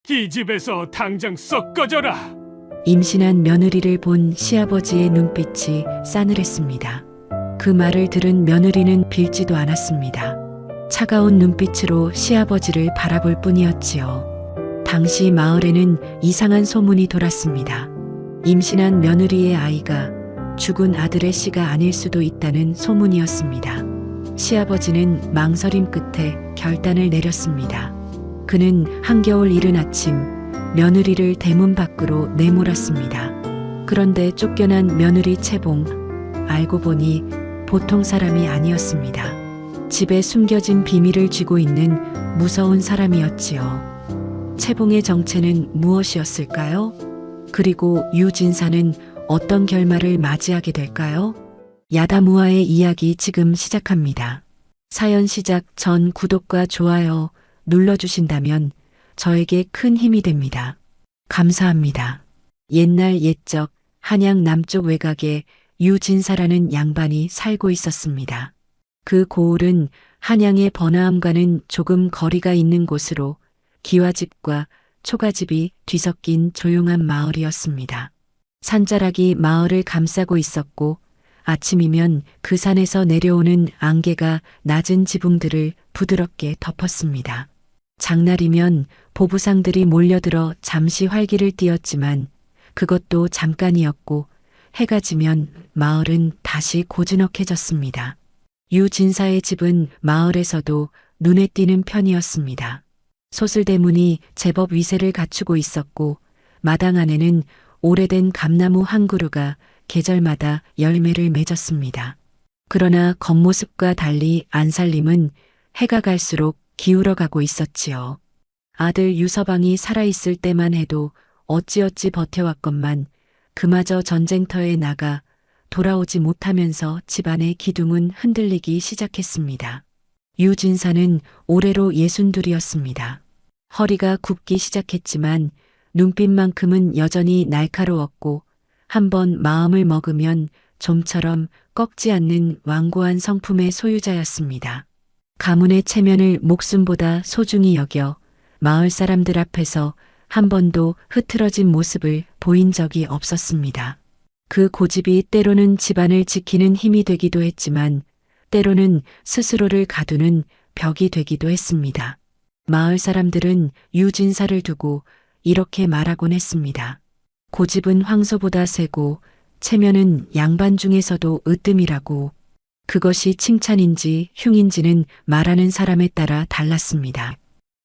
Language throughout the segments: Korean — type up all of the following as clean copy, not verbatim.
이 집에서 당장 썩 꺼져라. 임신한 며느리를 본 시아버지의 눈빛이 싸늘했습니다. 그 말을 들은 며느리는 빌지도 않았습니다. 차가운 눈빛으로 시아버지를 바라볼 뿐이었지요. 당시 마을에는 이상한 소문이 돌았습니다. 임신한 며느리의 아이가 죽은 아들의 씨가 아닐 수도 있다는 소문이었습니다. 시아버지는 망설임 끝에 결단을 내렸습니다. 그는 한겨울 이른 아침 며느리를 대문 밖으로 내몰았습니다. 그런데 쫓겨난 며느리 채봉, 알고 보니 보통 사람이 아니었습니다. 집에 숨겨진 비밀을 쥐고 있는 무서운 사람이었지요. 채봉의 정체는 무엇이었을까요? 그리고 유진사는 어떤 결말을 맞이하게 될까요? 야다무아의 이야기 지금 시작합니다. 사연 시작 전 구독과 좋아요 눌러주신다면 저에게 큰 힘이 됩니다. 감사합니다. 옛날 옛적 한양 남쪽 외곽에 유진사라는 양반이 살고 있었습니다. 그 고을은 한양의 번화함과는 조금 거리가 있는 곳으로 기와집과 초가집이 뒤섞인 조용한 마을이었습니다. 산자락이 마을을 감싸고 있었고 아침이면 그 산에서 내려오는 안개가 낮은 지붕들을 부드럽게 덮었습니다. 장날이면 보부상들이 몰려들어 잠시 활기를 띠었지만 그것도 잠깐이었고 해가 지면 마을은 다시 고즈넉해졌습니다. 유진사의 집은 마을에서도 눈에 띄는 편이었습니다. 소슬대문이 제법 위세를 갖추고 있었고 마당 안에는 오래된 감나무 한 그루가 계절마다 열매를 맺었습니다. 그러나 겉모습과 달리 안살림은 해가 갈수록 기울어가고 있었지요. 아들 유서방이 살아있을 때만 해도 어찌어찌 버텨왔건만 그마저 전쟁터에 나가 돌아오지 못하면서 집안의 기둥은 흔들리기 시작했습니다. 유진사는 올해로 62이었습니다. 허리가 굽기 시작했지만 눈빛만큼은 여전히 날카로웠고 한번 마음을 먹으면 좀처럼 꺾지 않는 완고한 성품의 소유자였습니다. 가문의 체면을 목숨보다 소중히 여겨 마을 사람들 앞에서 한 번도 흐트러진 모습을 보인 적이 없었습니다. 그 고집이 때로는 집안을 지키는 힘이 되기도 했지만 때로는 스스로를 가두는 벽이 되기도 했습니다. 마을 사람들은 유진사를 두고 이렇게 말하곤 했습니다. 고집은 황소보다 세고 체면은 양반 중에서도 으뜸이라고. 그것이 칭찬인지 흉인지는 말하는 사람에 따라 달랐습니다.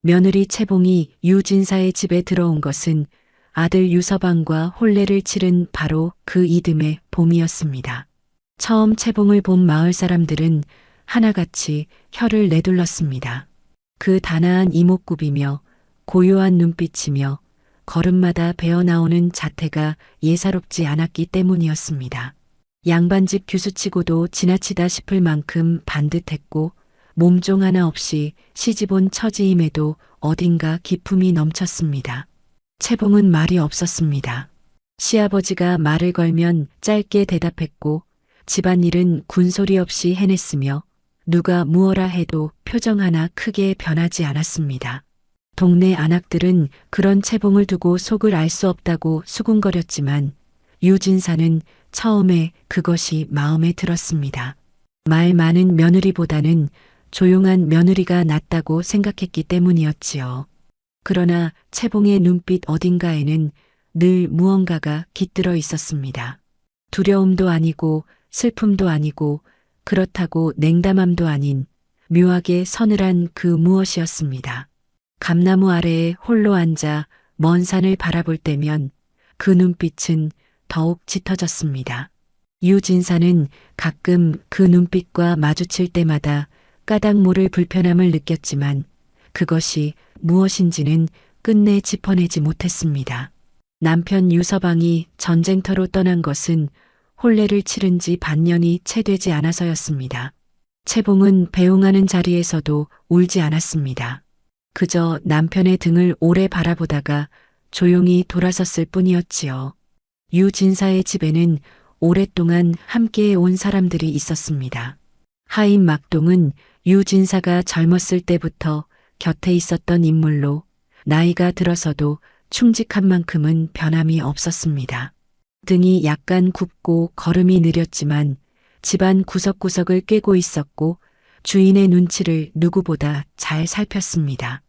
며느리 채봉이 유진사의 집에 들어온 것은 아들 유서방과 혼례를 치른 바로 그 이듬해 봄이었습니다. 처음 채봉을 본 마을 사람들은 하나같이 혀를 내둘렀습니다. 그 단아한 이목구비며 고요한 눈빛이며 걸음마다 배어나오는 자태가 예사롭지 않았기 때문이었습니다. 양반집 규수치고도 지나치다 싶을 만큼 반듯했고 몸종 하나 없이 시집온 처지임에도 어딘가 기품이 넘쳤습니다. 채봉은 말이 없었습니다. 시아버지가 말을 걸면 짧게 대답했고 집안일은 군소리 없이 해냈으며 누가 무어라 해도 표정 하나 크게 변하지 않았습니다. 동네 안악들은 그런 채봉을 두고 속을 알 수 없다고 수군거렸지만 유진사는 처음에 그것이 마음에 들었습니다. 말 많은 며느리보다는 조용한 며느리가 낫다고 생각했기 때문이었지요. 그러나 채봉의 눈빛 어딘가에는 늘 무언가가 깃들어 있었습니다. 두려움도 아니고 슬픔도 아니고 그렇다고 냉담함도 아닌 묘하게 서늘한 그 무엇이었습니다. 감나무 아래에 홀로 앉아 먼 산을 바라볼 때면 그 눈빛은 더욱 짙어졌습니다. 유진사는 가끔 그 눈빛과 마주칠 때마다 까닭 모를 불편함을 느꼈지만 그것이 무엇인지는 끝내 짚어내지 못했습니다. 남편 유서방이 전쟁터로 떠난 것은 혼례를 치른 지 반년이 채 되지 않아서였습니다. 채봉은 배웅하는 자리에서도 울지 않았습니다. 그저 남편의 등을 오래 바라보다가 조용히 돌아섰을 뿐이었지요. 유진사의 집에는 오랫동안 함께 온 사람들이 있었습니다. 하인 막동은 유진사가 젊었을 때부터 곁에 있었던 인물로 나이가 들어서도 충직한 만큼은 변함이 없었습니다. 등이 약간 굽고 걸음이 느렸지만 집안 구석구석을 꿰고 있었고 주인의 눈치를 누구보다 잘 살폈습니다.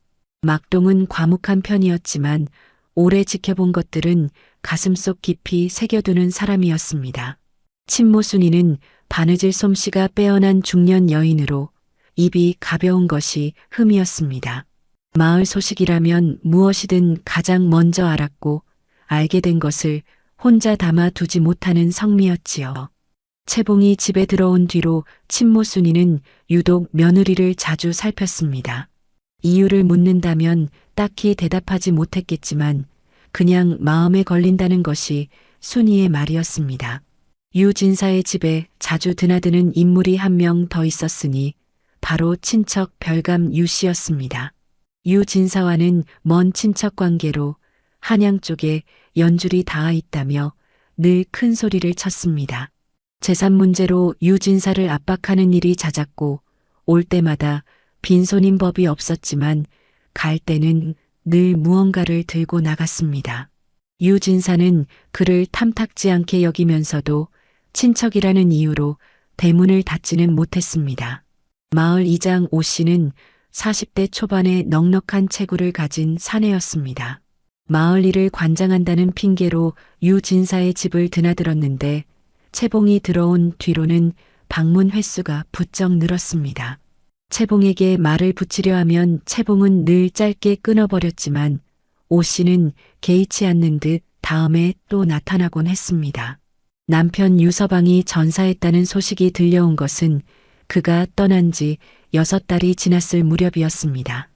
막동은 과묵한 편이었지만 오래 지켜본 것들은 가슴속 깊이 새겨두는 사람이었습니다. 친모순이는 바느질 솜씨가 빼어난 중년 여인으로 입이 가벼운 것이 흠이었습니다. 마을 소식이라면 무엇이든 가장 먼저 알았고 알게 된 것을 혼자 담아 두지 못하는 성미였지요. 채봉이 집에 들어온 뒤로 친모순이는 유독 며느리를 자주 살폈습니다. 이유를 묻는다면 딱히 대답하지 못했겠지만 그냥 마음에 걸린다는 것이 순이의 말이었습니다. 유진사의 집에 자주 드나드는 인물이 한 명 더 있었으니 바로 친척 별감 유씨였습니다. 유진사와는 먼 친척 관계로 한양 쪽에 연줄이 닿아 있다며 늘 큰 소리를 쳤습니다. 재산 문제로 유진사를 압박하는 일이 잦았고 올 때마다 빈손인 법이 없었지만 갈 때는 늘 무언가를 들고 나갔습니다. 유진사는 그를 탐탁지 않게 여기면서도 친척이라는 이유로 대문을 닫지는 못했습니다. 마을 이장 오 씨는 40대 초반의 넉넉한 체구를 가진 사내였습니다. 마을 일을 관장한다는 핑계로 유진사의 집을 드나들었는데 채봉이 들어온 뒤로는 방문 횟수가 부쩍 늘었습니다. 채봉에게 말을 붙이려 하면 채봉은 늘 짧게 끊어버렸지만 오 씨는 개의치 않는 듯 다음에 또 나타나곤 했습니다. 남편 유서방이 전사했다는 소식이 들려온 것은 그가 떠난 지 6달이 지났을 무렵이었습니다.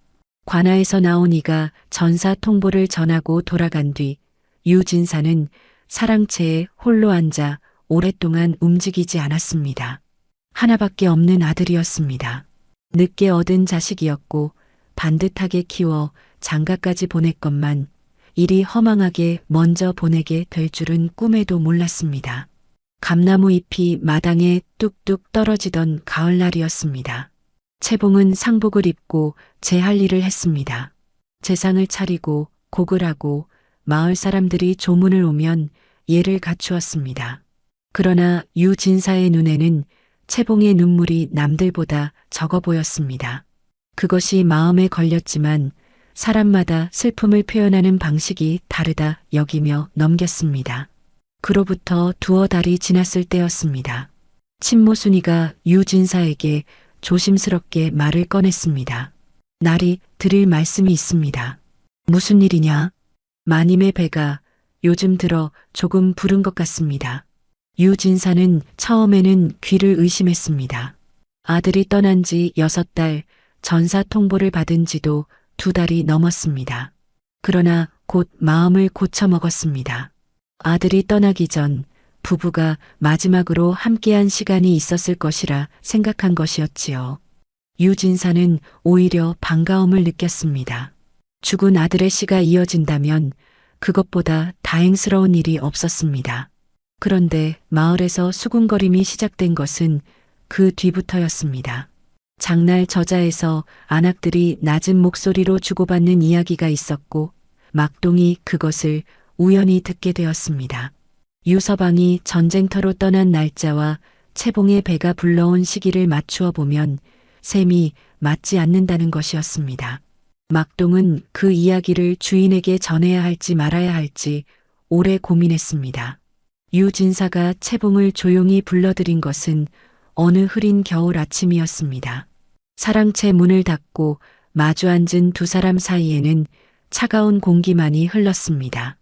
관아에서 나온 이가 전사 통보를 전하고 돌아간 뒤 유진사는 사랑채에 홀로 앉아 오랫동안 움직이지 않았습니다. 하나밖에 없는 아들이었습니다. 늦게 얻은 자식이었고 반듯하게 키워 장가까지 보냈건만 이리 허망하게 먼저 보내게 될 줄은 꿈에도 몰랐습니다. 감나무 잎이 마당에 뚝뚝 떨어지던 가을날이었습니다. 채봉은 상복을 입고 제 할 일을 했습니다. 제상을 차리고 곡을 하고 마을 사람들이 조문을 오면 예를 갖추었습니다. 그러나 유진사의 눈에는 채봉의 눈물이 남들보다 적어 보였습니다. 그것이 마음에 걸렸지만 사람마다 슬픔을 표현하는 방식이 다르다 여기며 넘겼습니다. 그로부터 2달이 지났을 때였습니다. 친모순이가 유진사에게 조심스럽게 말을 꺼냈습니다. 날이 드릴 말씀이 있습니다. 무슨 일이냐? 마님의 배가 요즘 들어 조금 부른 것 같습니다. 유진사는 처음에는 귀를 의심했습니다. 아들이 떠난 지 6달, 전사 통보를 받은 지도 2달이 넘었습니다. 그러나 곧 마음을 고쳐먹었습니다. 아들이 떠나기 전 부부가 마지막으로 함께한 시간이 있었을 것이라 생각한 것이었지요. 유진사는 오히려 반가움을 느꼈습니다. 죽은 아들의 씨가 이어진다면 그것보다 다행스러운 일이 없었습니다. 그런데 마을에서 수군거림이 시작된 것은 그 뒤부터였습니다. 장날 저자에서 안악들이 낮은 목소리로 주고받는 이야기가 있었고 막동이 그것을 우연히 듣게 되었습니다. 유서방이 전쟁터로 떠난 날짜와 채봉의 배가 불러온 시기를 맞추어 보면 셈이 맞지 않는다는 것이었습니다. 막동은 그 이야기를 주인에게 전해야 할지 말아야 할지 오래 고민했습니다. 유진사가 채봉을 조용히 불러들인 것은 어느 흐린 겨울 아침이었습니다. 사랑채 문을 닫고 마주 앉은 2사람 사이에는 차가운 공기만이 흘렀습니다.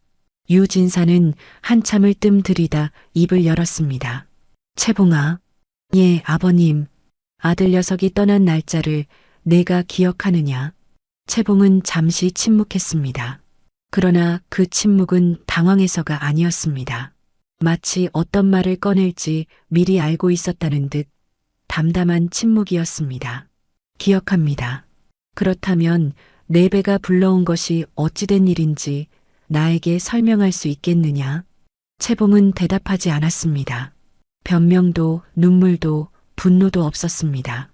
유진사는 한참을 뜸 들이다 입을 열었습니다. 채봉아. 예, 아버님. 아들 녀석이 떠난 날짜를 내가 기억하느냐? 채봉은 잠시 침묵했습니다. 그러나 그 침묵은 당황해서가 아니었습니다. 마치 어떤 말을 꺼낼지 미리 알고 있었다는 듯 담담한 침묵이었습니다. 기억합니다. 그렇다면 내 배가 불러온 것이 어찌된 일인지 나에게 설명할 수 있겠느냐? 채봉은 대답하지 않았습니다. 변명도 눈물도 분노도 없었습니다.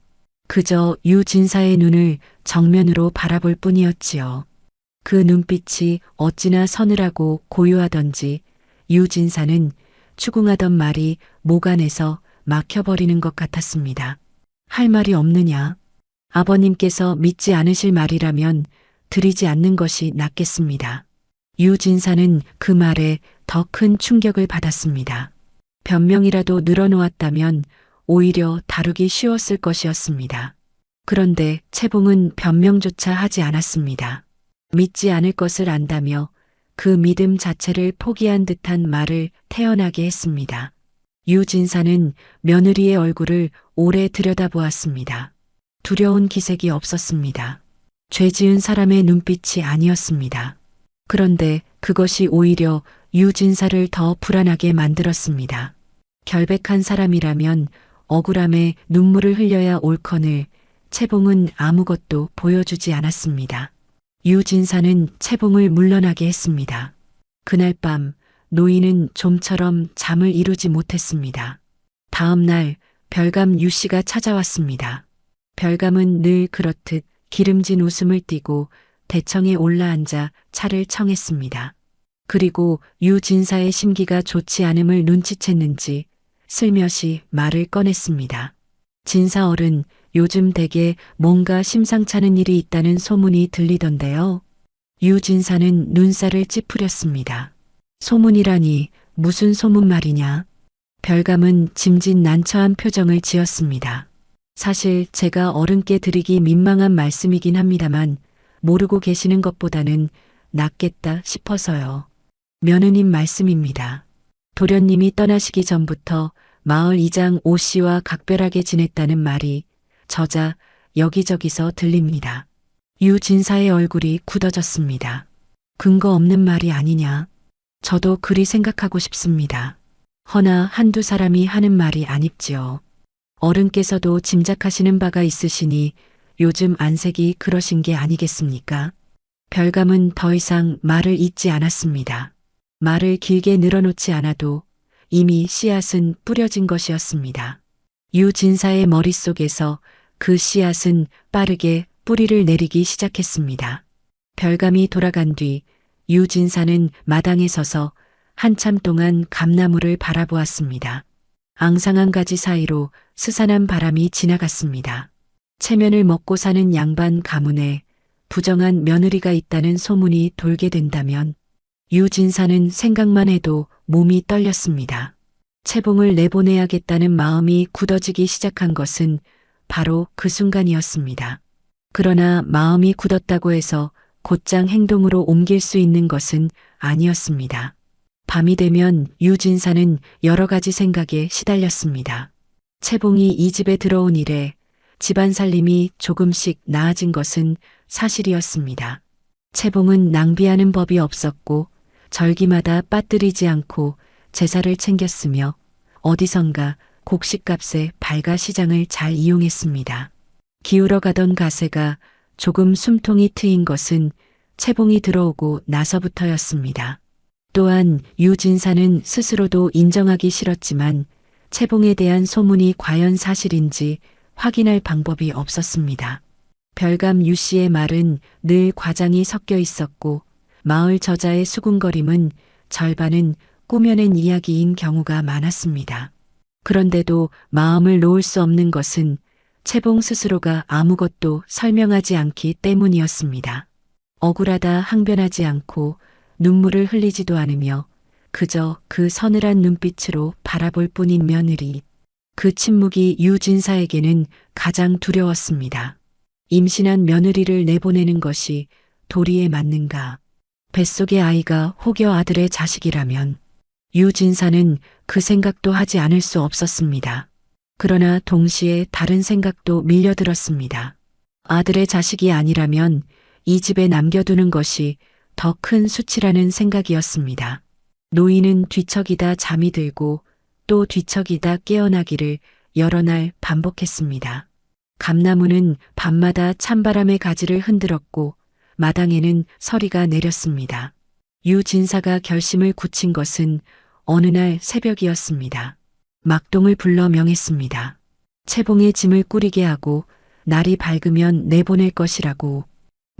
그저 유진사의 눈을 정면으로 바라볼 뿐이었지요. 그 눈빛이 어찌나 서늘하고 고요하던지 유진사는 추궁하던 말이 목 안에서 막혀버리는 것 같았습니다. 할 말이 없느냐? 아버님께서 믿지 않으실 말이라면 드리지 않는 것이 낫겠습니다. 유진사는 그 말에 더 큰 충격을 받았습니다. 변명이라도 늘어놓았다면 오히려 다루기 쉬웠을 것이었습니다. 그런데 채봉은 변명조차 하지 않았습니다. 믿지 않을 것을 안다며 그 믿음 자체를 포기한 듯한 말을 태연하게 했습니다. 유진사는 며느리의 얼굴을 오래 들여다보았습니다. 두려운 기색이 없었습니다. 죄 지은 사람의 눈빛이 아니었습니다. 그런데 그것이 오히려 유진사를 더 불안하게 만들었습니다. 결백한 사람이라면 억울함에 눈물을 흘려야 옳거늘 채봉은 아무것도 보여주지 않았습니다. 유진사는 채봉을 물러나게 했습니다. 그날 밤 노인은 좀처럼 잠을 이루지 못했습니다. 다음 날 별감 유씨가 찾아왔습니다. 별감은 늘 그렇듯 기름진 웃음을 띠고 대청에 올라앉아 차를 청했습니다. 그리고 유진사의 심기가 좋지 않음을 눈치챘는지 슬며시 말을 꺼냈습니다. 진사 어른, 요즘 댁에 뭔가 심상찮은 일이 있다는 소문이 들리던데요. 유진사는 눈살을 찌푸렸습니다. 소문이라니 무슨 소문 말이냐? 별감은 짐짓난처한 표정을 지었습니다. 사실 제가 어른께 드리기 민망한 말씀이긴 합니다만 모르고 계시는 것보다는 낫겠다 싶어서요. 며느님 말씀입니다. 도련님이 떠나시기 전부터 마을 이장 오 씨와 각별하게 지냈다는 말이 저자 여기저기서 들립니다. 유진사의 얼굴이 굳어졌습니다. 근거 없는 말이 아니냐? 저도 그리 생각하고 싶습니다. 허나 한두 사람이 하는 말이 아닙지요. 어른께서도 짐작하시는 바가 있으시니 요즘 안색이 그러신 게 아니겠습니까? 별감은 더 이상 말을 잇지 않았습니다. 말을 길게 늘어놓지 않아도 이미 씨앗은 뿌려진 것이었습니다. 유진사의 머릿속에서 그 씨앗은 빠르게 뿌리를 내리기 시작했습니다. 별감이 돌아간 뒤 유진사는 마당에 서서 한참 동안 감나무를 바라보았습니다. 앙상한 가지 사이로 스산한 바람이 지나갔습니다. 체면을 먹고 사는 양반 가문에 부정한 며느리가 있다는 소문이 돌게 된다면 유진사는 생각만 해도 몸이 떨렸습니다. 채봉을 내보내야겠다는 마음이 굳어지기 시작한 것은 바로 그 순간이었습니다. 그러나 마음이 굳었다고 해서 곧장 행동으로 옮길 수 있는 것은 아니었습니다. 밤이 되면 유진사는 여러 가지 생각에 시달렸습니다. 채봉이 이 집에 들어온 이래 집안 살림이 조금씩 나아진 것은 사실이었습니다. 채봉은 낭비하는 법이 없었고 절기마다 빠뜨리지 않고 제사를 챙겼으며 어디선가 곡식값에 발가 시장을 잘 이용했습니다. 기울어가던 가세가 조금 숨통이 트인 것은 채봉이 들어오고 나서부터였습니다. 또한 유진사는 스스로도 인정하기 싫었지만 채봉에 대한 소문이 과연 사실인지 확인할 방법이 없었습니다. 별감 유씨의 말은 늘 과장이 섞여 있었고 마을 저자의 수군거림은 절반은 꾸며낸 이야기인 경우가 많았습니다. 그런데도 마음을 놓을 수 없는 것은 채봉 스스로가 아무것도 설명하지 않기 때문이었습니다. 억울하다 항변하지 않고 눈물을 흘리지도 않으며 그저 그 서늘한 눈빛으로 바라볼 뿐인 며느리. 그 침묵이 유진사에게는 가장 두려웠습니다. 임신한 며느리를 내보내는 것이 도리에 맞는가? 뱃속의 아이가 혹여 아들의 자식이라면 유진사는 그 생각도 하지 않을 수 없었습니다. 그러나 동시에 다른 생각도 밀려들었습니다. 아들의 자식이 아니라면 이 집에 남겨두는 것이 더 큰 수치라는 생각이었습니다. 노인은 뒤척이다 잠이 들고 또 뒤척이다 깨어나기를 여러 날 반복했습니다. 감나무는 밤마다 찬바람의 가지를 흔들었고 마당에는 서리가 내렸습니다. 유진사가 결심을 굳힌 것은 어느 날 새벽이었습니다. 막동을 불러 명했습니다. 채봉의 짐을 꾸리게 하고 날이 밝으면 내보낼 것이라고.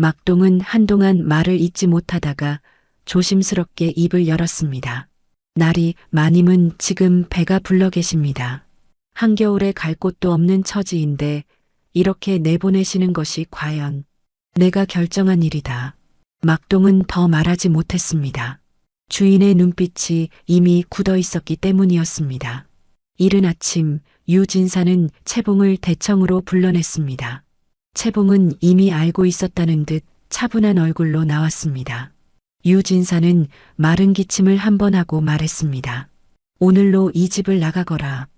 막동은 한동안 말을 잇지 못하다가 조심스럽게 입을 열었습니다. 나리, 마님은 지금 배가 불러 계십니다. 한겨울에 갈 곳도 없는 처지인데 이렇게 내보내시는 것이 과연 내가 결정한 일이다. 막동은 더 말하지 못했습니다. 주인의 눈빛이 이미 굳어 있었기 때문이었습니다. 이른 아침 유진사는 채봉을 대청으로 불러냈습니다. 채봉은 이미 알고 있었다는 듯 차분한 얼굴로 나왔습니다. 유진사는 마른 기침을 한 번 하고 말했습니다. 오늘로 이 집을 나가거라.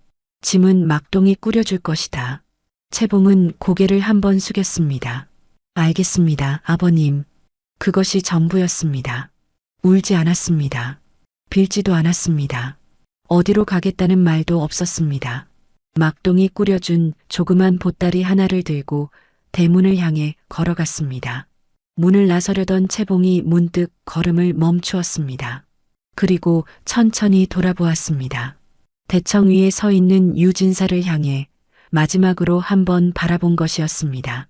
짐은 막동이 꾸려줄 것이다. 채봉은 고개를 한 번 숙였습니다. 알겠습니다, 아버님. 그것이 전부였습니다. 울지 않았습니다. 빌지도 않았습니다. 어디로 가겠다는 말도 없었습니다. 막동이 꾸려준 조그만 보따리 하나를 들고 대문을 향해 걸어갔습니다. 문을 나서려던 채봉이 문득 걸음을 멈추었습니다. 그리고 천천히 돌아보았습니다. 대청 위에 서 있는 유진사를 향해 마지막으로 한번 바라본 것이었습니다.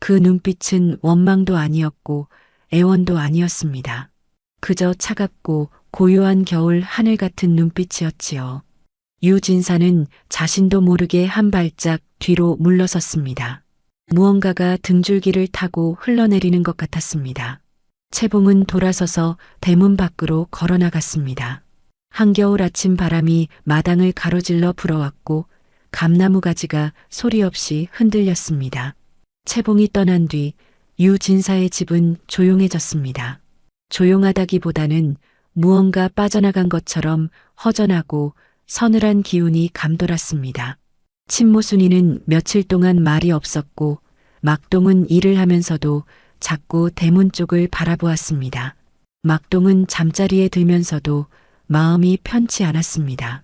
그 눈빛은 원망도 아니었고 애원도 아니었습니다. 그저 차갑고 고요한 겨울 하늘 같은 눈빛이었지요. 유진사는 자신도 모르게 한 발짝 뒤로 물러섰습니다. 무언가가 등줄기를 타고 흘러내리는 것 같았습니다. 채봉은 돌아서서 대문 밖으로 걸어나갔습니다. 한겨울 아침 바람이 마당을 가로질러 불어왔고 감나무 가지가 소리 없이 흔들렸습니다. 채봉이 떠난 뒤 유진사의 집은 조용해졌습니다. 조용하다기보다는 무언가 빠져나간 것처럼 허전하고 서늘한 기운이 감돌았습니다. 친모순이는 며칠 동안 말이 없었고 막동은 일을 하면서도 자꾸 대문 쪽을 바라보았습니다. 막동은 잠자리에 들면서도 마음이 편치 않았습니다.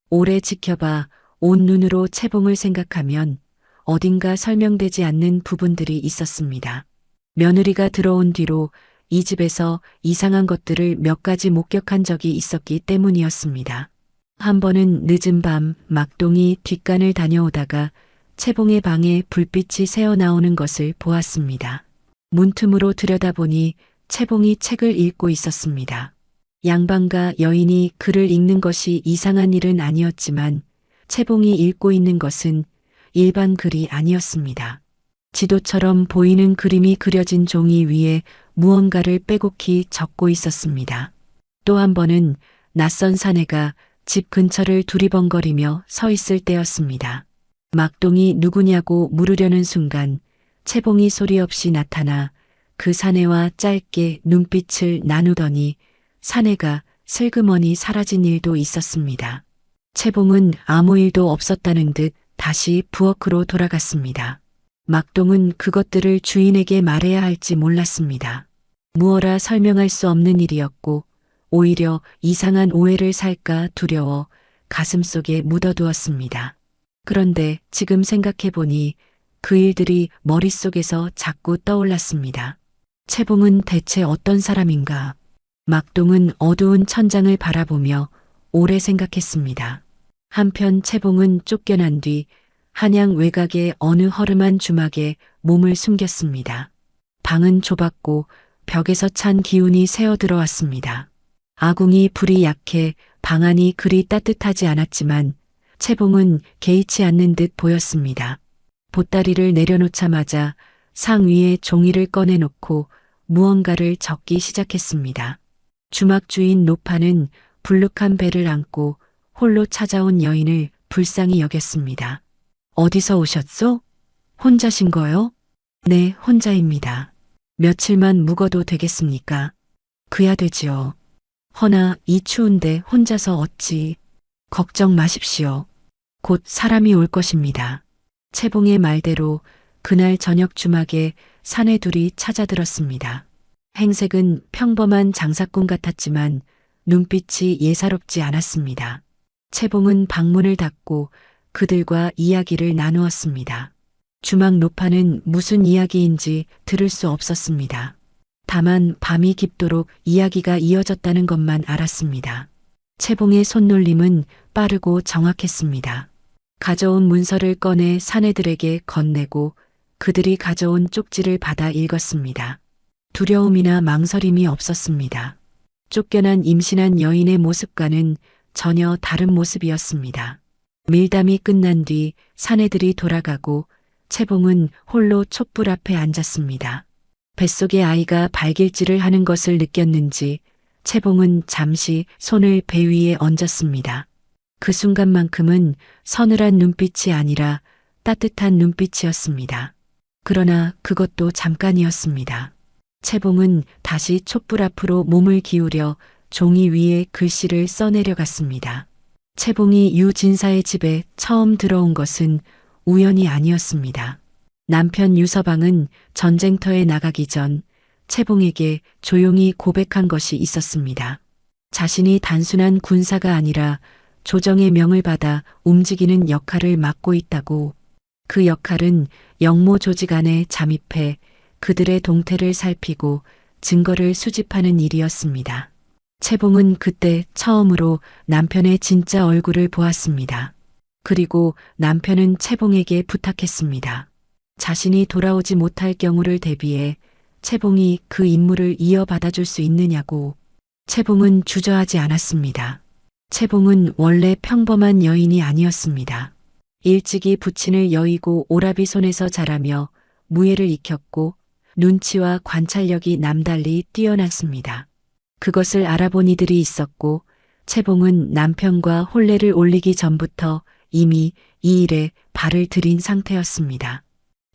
오래 지켜봐 온 눈으로 채봉을 생각하면 어딘가 설명되지 않는 부분들이 있었습니다. 며느리가 들어온 뒤로 이 집에서 이상한 것들을 몇 가지 목격한 적이 있었기 때문이었습니다. 한 번은 늦은 밤 막동이 뒷간을 다녀오다가 채봉의 방에 불빛이 새어나오는 것을 보았습니다. 문틈으로 들여다보니 채봉이 책을 읽고 있었습니다. 양반가 여인이 글을 읽는 것이 이상한 일은 아니었지만 채봉이 읽고 있는 것은 일반 글이 아니었습니다. 지도처럼 보이는 그림이 그려진 종이 위에 무언가를 빼곡히 적고 있었습니다. 또 한 번은 낯선 사내가 집 근처를 두리번거리며 서 있을 때였습니다. 막동이 누구냐고 물으려는 순간 채봉이 소리 없이 나타나 그 사내와 짧게 눈빛을 나누더니 사내가 슬그머니 사라진 일도 있었습니다. 채봉은 아무 일도 없었다는 듯 다시 부엌으로 돌아갔습니다. 막동은 그것들을 주인에게 말해야 할지 몰랐습니다. 무어라 설명할 수 없는 일이었고 오히려 이상한 오해를 살까 두려워 가슴속에 묻어두었습니다. 그런데 지금 생각해보니 그 일들이 머릿속에서 자꾸 떠올랐습니다. 채봉은 대체 어떤 사람인가? 막동은 어두운 천장을 바라보며 오래 생각했습니다. 한편 채봉은 쫓겨난 뒤 한양 외곽의 어느 허름한 주막에 몸을 숨겼습니다. 방은 좁았고 벽에서 찬 기운이 새어 들어왔습니다. 아궁이 불이 약해 방 안이 그리 따뜻하지 않았지만 채봉은 개의치 않는 듯 보였습니다. 보따리를 내려놓자마자 상 위에 종이를 꺼내놓고 무언가를 적기 시작했습니다. 주막 주인 노파는 불룩한 배를 안고 홀로 찾아온 여인을 불쌍히 여겼습니다. 어디서 오셨소? 혼자신 거요? 네, 혼자입니다. 며칠만 묵어도 되겠습니까? 그야 되지요. 허나 이 추운데 혼자서 어찌. 걱정 마십시오. 곧 사람이 올 것입니다. 채봉의 말대로 그날 저녁 주막에 사내 둘이 찾아들었습니다. 행색은 평범한 장사꾼 같았지만 눈빛이 예사롭지 않았습니다. 채봉은 방문을 닫고 그들과 이야기를 나누었습니다. 주막 노파는 무슨 이야기인지 들을 수 없었습니다. 다만 밤이 깊도록 이야기가 이어졌다는 것만 알았습니다. 채봉의 손놀림은 빠르고 정확했습니다. 가져온 문서를 꺼내 사내들에게 건네고 그들이 가져온 쪽지를 받아 읽었습니다. 두려움이나 망설임이 없었습니다. 쫓겨난 임신한 여인의 모습과는 전혀 다른 모습이었습니다. 밀담이 끝난 뒤 사내들이 돌아가고 채봉은 홀로 촛불 앞에 앉았습니다. 뱃속의 아이가 발길질을 하는 것을 느꼈는지 채봉은 잠시 손을 배 위에 얹었습니다. 그 순간만큼은 서늘한 눈빛이 아니라 따뜻한 눈빛이었습니다. 그러나 그것도 잠깐이었습니다. 채봉은 다시 촛불 앞으로 몸을 기울여 종이 위에 글씨를 써내려갔습니다. 채봉이 유진사의 집에 처음 들어온 것은 우연이 아니었습니다. 남편 유서방은 전쟁터에 나가기 전 채봉에게 조용히 고백한 것이 있었습니다. 자신이 단순한 군사가 아니라 조정의 명을 받아 움직이는 역할을 맡고 있다고. 그 역할은 영모 조직 안에 잠입해 그들의 동태를 살피고 증거를 수집하는 일이었습니다. 채봉은 그때 처음으로 남편의 진짜 얼굴을 보았습니다. 그리고 남편은 채봉에게 부탁했습니다. 자신이 돌아오지 못할 경우를 대비해 채봉이 그 임무를 이어받아줄 수 있느냐고. 채봉은 주저하지 않았습니다. 채봉은 원래 평범한 여인이 아니었습니다. 일찍이 부친을 여의고 오라비 손에서 자라며 무예를 익혔고 눈치와 관찰력이 남달리 뛰어났습니다. 그것을 알아본 이들이 있었고 채봉은 남편과 혼례를 올리기 전부터 이미 이 일에 발을 들인 상태였습니다.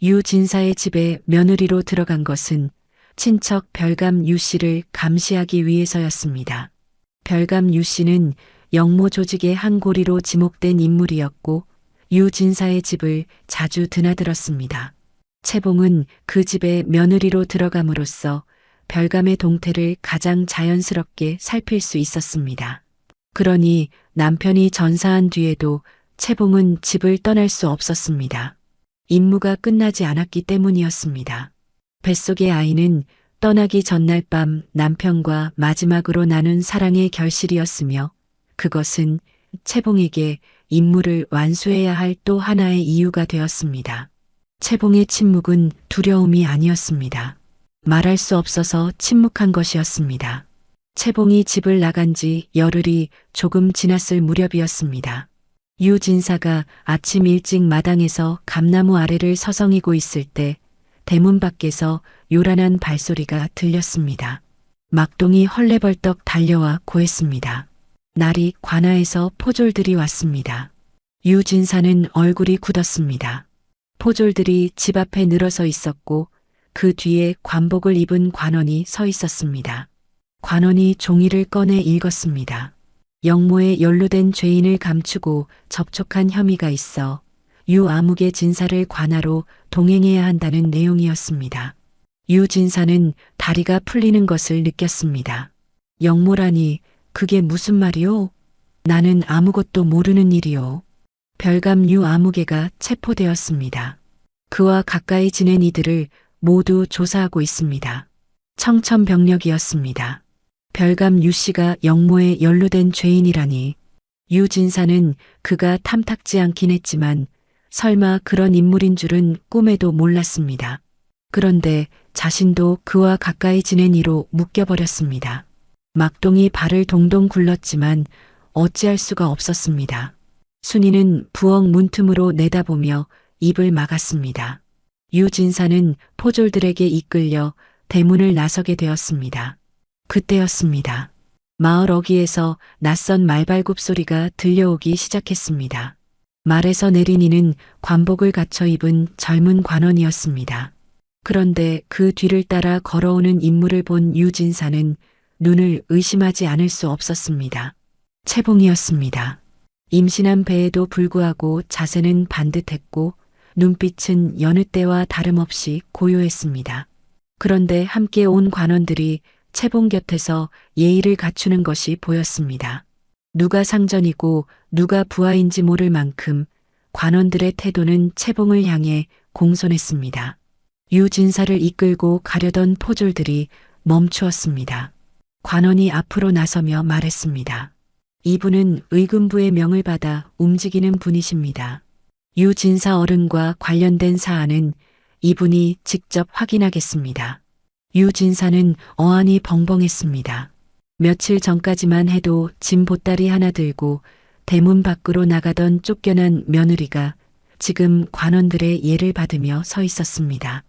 유 진사의 집에 며느리로 들어간 것은 친척 별감 유 씨를 감시하기 위해서였습니다. 별감 유 씨는 영모 조직의 한 고리로 지목된 인물이었고 유 진사의 집을 자주 드나들었습니다. 채봉은 그 집에 며느리로 들어감으로써 별감의 동태를 가장 자연스럽게 살필 수 있었습니다. 그러니 남편이 전사한 뒤에도 채봉은 집을 떠날 수 없었습니다. 임무가 끝나지 않았기 때문이었습니다. 뱃속의 아이는 떠나기 전날 밤 남편과 마지막으로 나눈 사랑의 결실이었으며 그것은 채봉에게 임무를 완수해야 할 또 하나의 이유가 되었습니다. 채봉의 침묵은 두려움이 아니었습니다. 말할 수 없어서 침묵한 것이었습니다. 채봉이 집을 나간 지 열흘이 조금 지났을 무렵이었습니다. 유 진사가 아침 일찍 마당에서 감나무 아래를 서성이고 있을 때 대문 밖에서 요란한 발소리가 들렸습니다. 막동이 헐레벌떡 달려와 고했습니다. 날이 관아에서 포졸들이 왔습니다. 유 진사는 얼굴이 굳었습니다. 포졸들이 집 앞에 늘어서 있었고 그 뒤에 관복을 입은 관원이 서 있었습니다. 관원이 종이를 꺼내 읽었습니다. 영모에 연루된 죄인을 감추고 접촉한 혐의가 있어 유 아묵의 진사를 관하로 동행해야 한다는 내용이었습니다. 유 진사는 다리가 풀리는 것을 느꼈습니다. 영모라니 그게 무슨 말이오? 나는 아무것도 모르는 일이오. 별감 유 아무개가 체포되었습니다. 그와 가까이 지낸 이들을 모두 조사하고 있습니다. 청천벽력이었습니다. 별감 유 씨가 영모에 연루된 죄인이라니. 유 진사는 그가 탐탁지 않긴 했지만 설마 그런 인물인 줄은 꿈에도 몰랐습니다. 그런데 자신도 그와 가까이 지낸 이로 묶여버렸습니다. 막동이 발을 동동 굴렀지만 어찌할 수가 없었습니다. 순이는 부엌 문틈으로 내다보며 입을 막았습니다. 유 진사는 포졸들에게 이끌려 대문을 나서게 되었습니다. 그때였습니다. 마을 어귀에서 낯선 말발굽 소리가 들려오기 시작했습니다. 말에서 내린 이는 관복을 갖춰 입은 젊은 관원이었습니다. 그런데 그 뒤를 따라 걸어오는 인물을 본 유 진사는 눈을 의심하지 않을 수 없었습니다. 채봉이었습니다. 임신한 배에도 불구하고 자세는 반듯했고 눈빛은 여느 때와 다름없이 고요했습니다. 그런데 함께 온 관원들이 채봉 곁에서 예의를 갖추는 것이 보였습니다. 누가 상전이고 누가 부하인지 모를 만큼 관원들의 태도는 채봉을 향해 공손했습니다. 유 진사를 이끌고 가려던 포졸들이 멈추었습니다. 관원이 앞으로 나서며 말했습니다. 이분은 의금부의 명을 받아 움직이는 분이십니다. 유 진사 어른과 관련된 사안은 이분이 직접 확인하겠습니다. 유 진사는 어안이 벙벙했습니다. 며칠 전까지만 해도 짐 보따리 하나 들고 대문 밖으로 나가던 쫓겨난 며느리가 지금 관원들의 예를 받으며 서 있었습니다.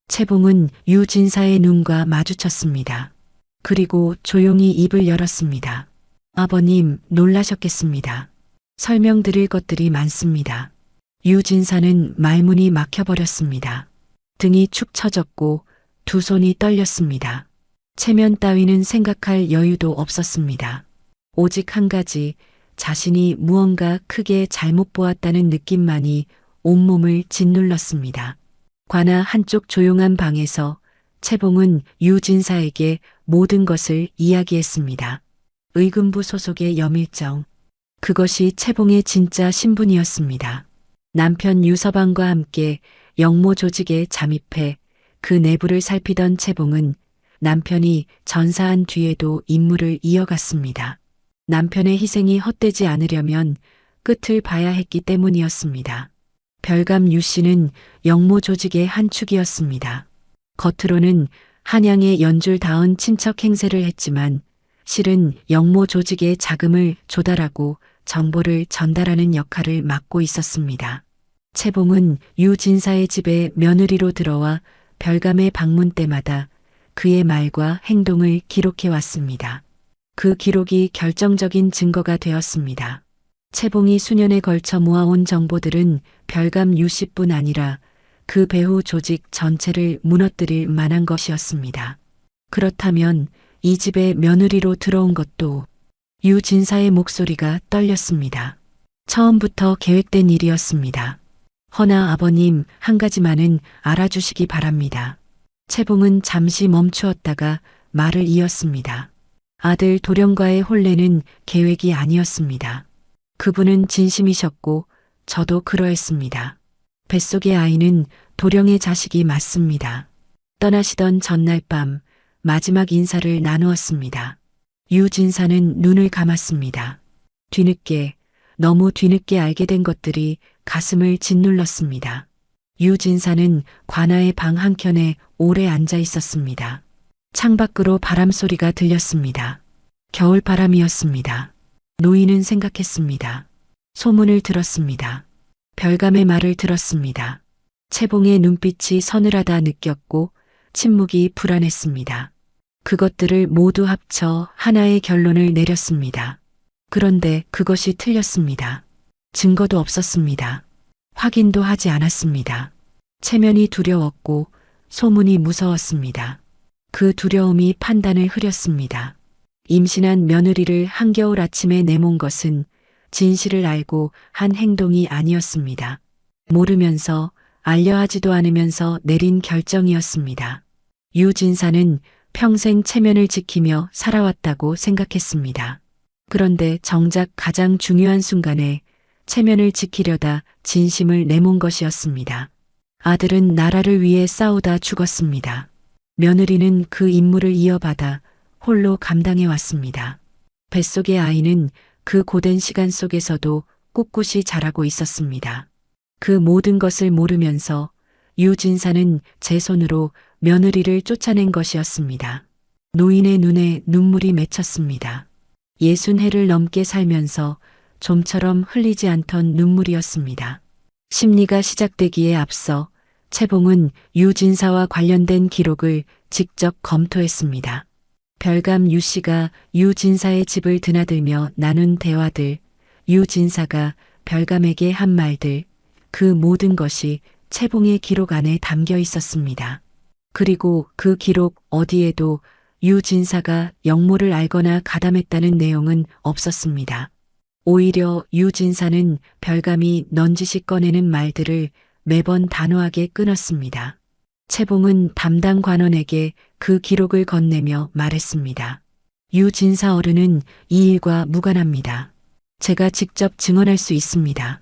채봉은 유 진사의 눈과 마주쳤습니다. 그리고 조용히 입을 열었습니다. 아버님, 놀라셨겠습니다. 설명드릴 것들이 많습니다. 유 진사는 말문이 막혀버렸습니다. 등이 축 처졌고 두 손이 떨렸습니다. 체면 따위는 생각할 여유도 없었습니다. 오직 한 가지, 자신이 무언가 크게 잘못 보았다는 느낌만이 온몸을 짓눌렀습니다. 관아 한쪽 조용한 방에서 채봉은 유 진사에게 모든 것을 이야기했습니다. 의금부 소속의 여밀정. 그것이 채봉의 진짜 신분이었습니다. 남편 유서방과 함께 영모 조직에 잠입해 그 내부를 살피던 채봉은 남편이 전사한 뒤에도 임무를 이어갔습니다. 남편의 희생이 헛되지 않으려면 끝을 봐야 했기 때문이었습니다. 별감 유 씨는 영모 조직의 한 축이었습니다. 겉으로는 한양에 연줄 닿은 친척 행세를 했지만 실은 영모 조직의 자금을 조달하고 정보를 전달하는 역할을 맡고 있었습니다. 채봉은 유 진사의 집에 며느리로 들어와 별감의 방문 때마다 그의 말과 행동을 기록해 왔습니다. 그 기록이 결정적인 증거가 되었습니다. 채봉이 수년에 걸쳐 모아온 정보들은 별감 유 씨뿐 아니라 그 배후 조직 전체를 무너뜨릴 만한 것이었습니다. 그렇다면 이 집에 며느리로 들어온 것도 유 진사의 목소리가 떨렸습니다. 처음부터 계획된 일이었습니다. 허나 아버님, 한 가지만은 알아주시기 바랍니다. 채봉은 잠시 멈추었다가 말을 이었습니다. 아들 도령과의 혼례는 계획이 아니었습니다. 그분은 진심이셨고 저도 그러했습니다. 뱃속의 아이는 도령의 자식이 맞습니다. 떠나시던 전날 밤 마지막 인사를 나누었습니다. 유 진사는 눈을 감았습니다. 뒤늦게, 너무 뒤늦게 알게 된 것들이 가슴을 짓눌렀습니다. 유 진사는 관아의 방 한켠에 오래 앉아 있었습니다. 창밖으로 바람 소리가 들렸습니다. 겨울바람이었습니다. 노인은 생각했습니다. 소문을 들었습니다. 별감의 말을 들었습니다. 채봉의 눈빛이 서늘하다 느꼈고 침묵이 불안했습니다. 그것들을 모두 합쳐 하나의 결론을 내렸습니다. 그런데 그것이 틀렸습니다. 증거도 없었습니다. 확인도 하지 않았습니다. 체면이 두려웠고 소문이 무서웠습니다. 그 두려움이 판단을 흐렸습니다. 임신한 며느리를 한겨울 아침에 내몬 것은 진실을 알고 한 행동이 아니었습니다. 모르면서 알려하지도 않으면서 내린 결정이었습니다. 유 진사는 평생 체면을 지키며 살아왔다고 생각했습니다. 그런데 정작 가장 중요한 순간에 체면을 지키려다 진심을 내몬 것이었습니다. 아들은 나라를 위해 싸우다 죽었습니다. 며느리는 그 임무를 이어받아 홀로 감당해 왔습니다. 뱃속의 아이는 그 고된 시간 속에서도 꿋꿋이 자라고 있었습니다. 그 모든 것을 모르면서 유 진사는 제 손으로 며느리를 쫓아낸 것이었습니다. 노인의 눈에 눈물이 맺혔습니다. 60해를 넘게 살면서 좀처럼 흘리지 않던 눈물이었습니다. 심리가 시작되기에 앞서 채봉은 유 진사와 관련된 기록을 직접 검토했습니다. 별감 유 씨가 유 진사의 집을 드나들며 나눈 대화들, 유 진사가 별감에게 한 말들, 그 모든 것이 채봉의 기록 안에 담겨 있었습니다. 그리고 그 기록 어디에도 유 진사가 영모를 알거나 가담했다는 내용은 없었습니다. 오히려 유 진사는 별감이 넌지시 꺼내는 말들을 매번 단호하게 끊었습니다. 채봉은 담당 관원에게 그 기록을 건네며 말했습니다. 유 진사 어른은 이 일과 무관합니다. 제가 직접 증언할 수 있습니다.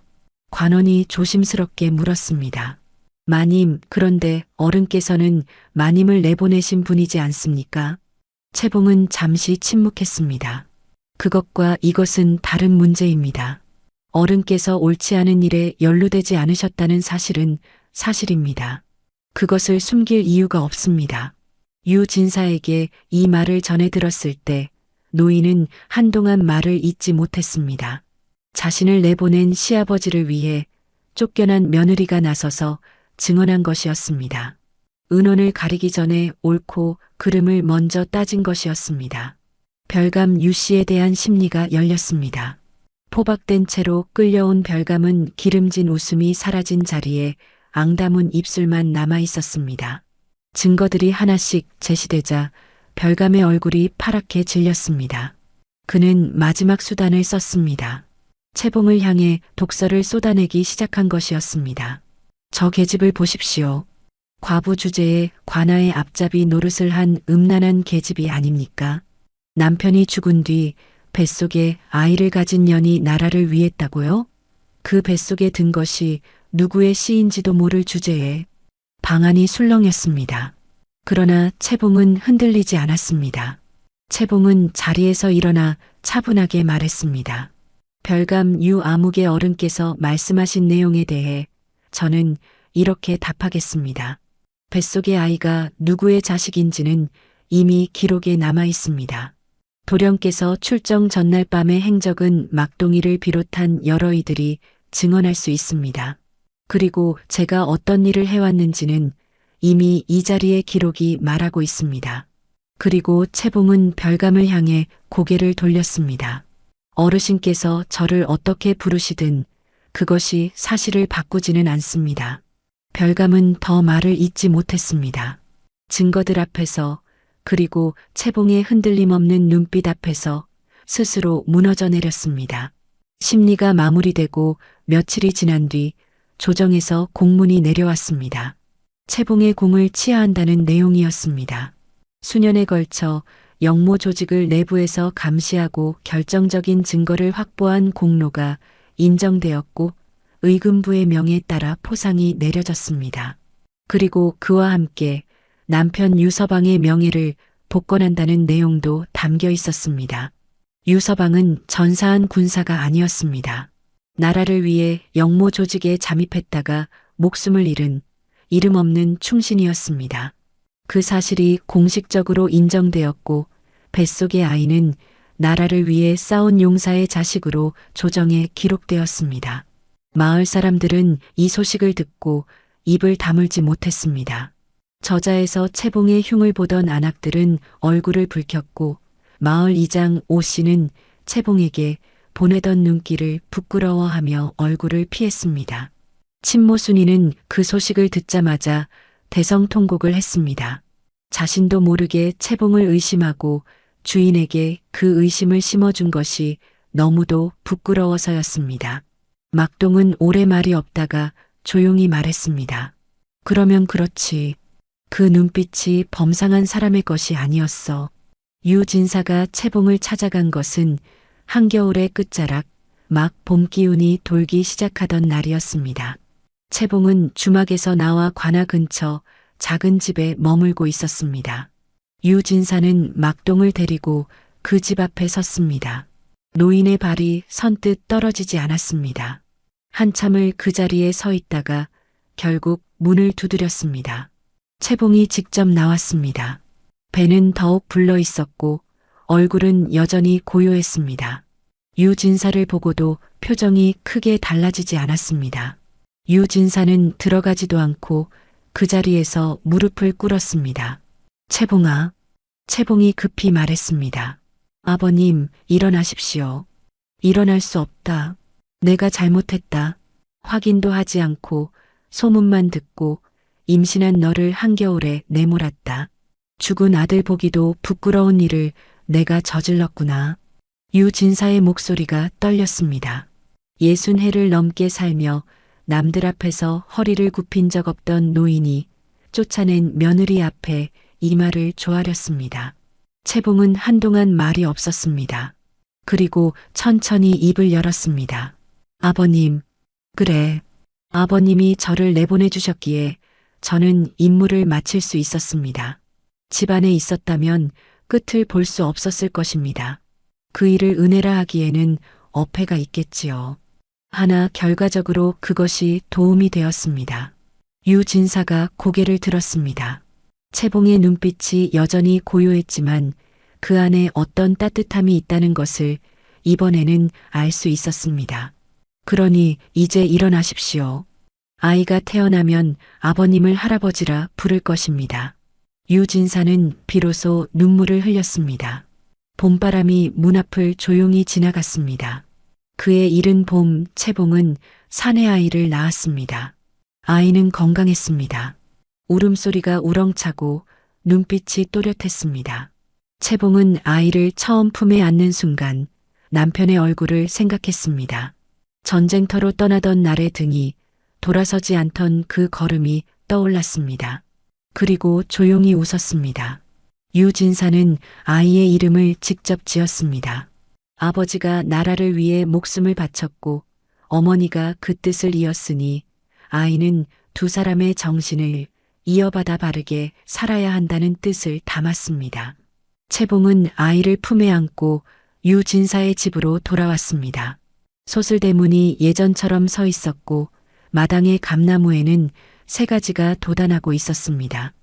관원이 조심스럽게 물었습니다. 마님, 그런데 어른께서는 마님을 내보내신 분이지 않습니까? 채봉은 잠시 침묵했습니다. 그것과 이것은 다른 문제입니다. 어른께서 옳지 않은 일에 연루되지 않으셨다는 사실은 사실입니다. 그것을 숨길 이유가 없습니다. 유 진사에게 이 말을 전해 들었을 때 노인은 한동안 말을 잇지 못했습니다. 자신을 내보낸 시아버지를 위해 쫓겨난 며느리가 나서서 증언한 것이었습니다. 은혼을 가리기 전에 옳고 그름을 먼저 따진 것이었습니다. 별감 유 씨에 대한 심리가 열렸습니다. 포박된 채로 끌려온 별감은 기름진 웃음이 사라진 자리에 앙다문 입술만 남아 있었습니다. 증거들이 하나씩 제시되자 별감의 얼굴이 파랗게 질렸습니다. 그는 마지막 수단을 썼습니다. 채봉을 향해 독서를 쏟아내기 시작한 것이었습니다. 저 계집을 보십시오. 과부 주제에 관아의 앞잡이 노릇을 한 음란한 계집이 아닙니까? 남편이 죽은 뒤 뱃속에 아이를 가진 년이 나라를 위했다고요? 그 뱃속에 든 것이 누구의 씨인지도 모를 주제에 방안이 술렁였습니다. 그러나 채봉은 흔들리지 않았습니다. 채봉은 자리에서 일어나 차분하게 말했습니다. 별감 유 아묵의 어른께서 말씀하신 내용에 대해 저는 이렇게 답하겠습니다. 뱃속의 아이가 누구의 자식인지는 이미 기록에 남아 있습니다. 도령께서 출정 전날 밤의 행적은 막동이를 비롯한 여러 이들이 증언할 수 있습니다. 그리고 제가 어떤 일을 해왔는지는 이미 이 자리의 기록이 말하고 있습니다. 그리고 채봉은 별감을 향해 고개를 돌렸습니다. 어르신께서 저를 어떻게 부르시든 그것이 사실을 바꾸지는 않습니다. 별감은 더 말을 잇지 못했습니다. 증거들 앞에서 그리고 채봉의 흔들림 없는 눈빛 앞에서 스스로 무너져 내렸습니다. 심리가 마무리되고 며칠이 지난 뒤 조정에서 공문이 내려왔습니다. 채봉의 공을 치하한다는 내용이었습니다. 수년에 걸쳐 영모 조직을 내부에서 감시하고 결정적인 증거를 확보한 공로가 인정되었고 의금부의 명에 따라 포상이 내려졌습니다. 그리고 그와 함께 남편 유서방의 명예를 복권한다는 내용도 담겨 있었습니다. 유서방은 전사한 군사가 아니었습니다. 나라를 위해 영모 조직에 잠입했다가 목숨을 잃은 이름 없는 충신이었습니다. 그 사실이 공식적으로 인정되었고 뱃속의 아이는 나라를 위해 싸운 용사의 자식으로 조정에 기록되었습니다. 마을 사람들은 이 소식을 듣고 입을 다물지 못했습니다. 저자에서 채봉의 흉을 보던 안악들은 얼굴을 붉혔고 마을 이장 오 씨는 채봉에게 보내던 눈길을 부끄러워하며 얼굴을 피했습니다. 친모 순이는 그 소식을 듣자마자 대성통곡을 했습니다. 자신도 모르게 채봉을 의심하고 주인에게 그 의심을 심어준 것이 너무도 부끄러워서였습니다. 막동은 오래 말이 없다가 조용히 말했습니다. 그러면 그렇지. 그 눈빛이 범상한 사람의 것이 아니었어. 유 진사가 채봉을 찾아간 것은 한겨울의 끝자락, 막 봄 기운이 돌기 시작하던 날이었습니다. 채봉은 주막에서 나와 관아 근처 작은 집에 머물고 있었습니다. 유 진사는 막동을 데리고 그 집 앞에 섰습니다. 노인의 발이 선뜻 떨어지지 않았습니다. 한참을 그 자리에 서 있다가 결국 문을 두드렸습니다. 채봉이 직접 나왔습니다. 배는 더욱 불러 있었고 얼굴은 여전히 고요했습니다. 유 진사를 보고도 표정이 크게 달라지지 않았습니다. 유 진사는 들어가지도 않고 그 자리에서 무릎을 꿇었습니다. 채봉아. 채봉이 급히 말했습니다. 아버님, 일어나십시오. 일어날 수 없다. 내가 잘못했다. 확인도 하지 않고 소문만 듣고 임신한 너를 한겨울에 내몰았다. 죽은 아들 보기도 부끄러운 일을 내가 저질렀구나. 유 진사의 목소리가 떨렸습니다. 60해를 넘게 살며 남들 앞에서 허리를 굽힌 적 없던 노인이 쫓아낸 며느리 앞에 이마를 조아렸습니다. 채봉은 한동안 말이 없었습니다. 그리고 천천히 입을 열었습니다. 아버님, 그래. 아버님이 저를 내보내주셨기에 저는 임무를 마칠 수 있었습니다. 집안에 있었다면 끝을 볼 수 없었을 것입니다. 그 일을 은혜라 하기에는 어폐가 있겠지요. 하나 결과적으로 그것이 도움이 되었습니다. 유 진사가 고개를 들었습니다. 채봉의 눈빛이 여전히 고요했지만 그 안에 어떤 따뜻함이 있다는 것을 이번에는 알 수 있었습니다. 그러니 이제 일어나십시오. 아이가 태어나면 아버님을 할아버지라 부를 것입니다. 유진사는 비로소 눈물을 흘렸습니다. 봄바람이 문 앞을 조용히 지나갔습니다. 그의 이른 봄 채봉은 사내 아이를 낳았습니다. 아이는 건강했습니다. 울음소리가 우렁차고 눈빛이 또렷했습니다. 채봉은 아이를 처음 품에 안는 순간 남편의 얼굴을 생각했습니다. 전쟁터로 떠나던 날의 등이 돌아서지 않던 그 걸음이 떠올랐습니다. 그리고 조용히 웃었습니다. 유진사는 아이의 이름을 직접 지었습니다. 아버지가 나라를 위해 목숨을 바쳤고 어머니가 그 뜻을 이었으니 아이는 두 사람의 정신을 이어받아 바르게 살아야 한다는 뜻을 담았습니다. 채봉은 아이를 품에 안고 유진사의 집으로 돌아왔습니다. 소슬대문이 예전처럼 서 있었고 마당의 감나무에는 새 가지가 돋아나고 있었습니다.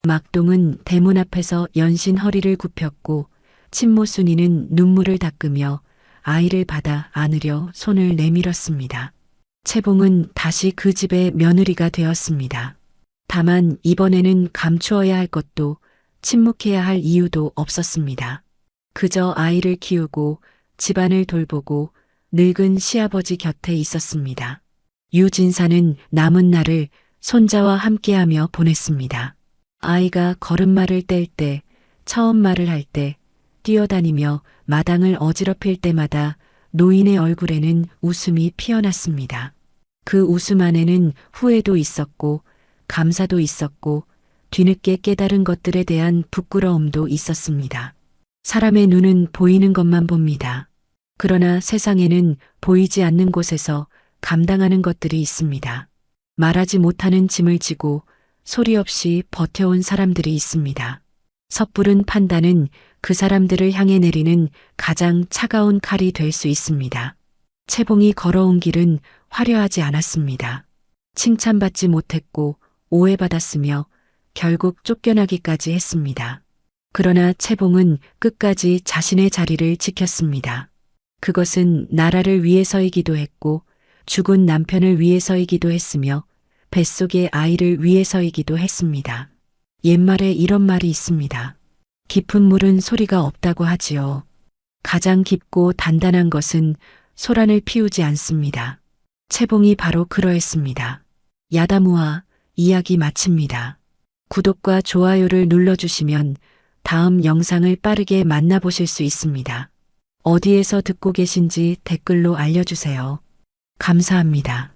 막동은 대문 앞에서 연신 허리를 굽혔고 친모순이는 눈물을 닦으며 아이를 받아 안으려 손을 내밀었습니다. 채봉은 다시 그 집의 며느리가 되었습니다. 다만 이번에는 감추어야 할 것도 침묵해야 할 이유도 없었습니다. 그저 아이를 키우고 집안을 돌보고 늙은 시아버지 곁에 있었습니다. 유진사는 남은 날을 손자와 함께하며 보냈습니다. 아이가 걸음마를 뗄 때, 처음 말을 할 때, 뛰어다니며 마당을 어지럽힐 때마다 노인의 얼굴에는 웃음이 피어났습니다. 그 웃음 안에는 후회도 있었고 감사도 있었고 뒤늦게 깨달은 것들에 대한 부끄러움도 있었습니다. 사람의 눈은 보이는 것만 봅니다. 그러나 세상에는 보이지 않는 곳에서 감당하는 것들이 있습니다. 말하지 못하는 짐을 지고 소리 없이 버텨온 사람들이 있습니다. 섣부른 판단은 그 사람들을 향해 내리는 가장 차가운 칼이 될 수 있습니다. 채봉이 걸어온 길은 화려하지 않았습니다. 칭찬받지 못했고 오해받았으며 결국 쫓겨나기까지 했습니다. 그러나 채봉은 끝까지 자신의 자리를 지켰습니다. 그것은 나라를 위해서이기도 했고 죽은 남편을 위해서이기도 했으며 뱃속의 아이를 위해서이기도 했습니다. 옛말에 이런 말이 있습니다. 깊은 물은 소리가 없다고 하지요. 가장 깊고 단단한 것은 소란을 피우지 않습니다. 채봉이 바로 그러했습니다. 야다무아 이야기 마칩니다. 구독과 좋아요를 눌러주시면 다음 영상을 빠르게 만나보실 수 있습니다. 어디에서 듣고 계신지 댓글로 알려주세요. 감사합니다.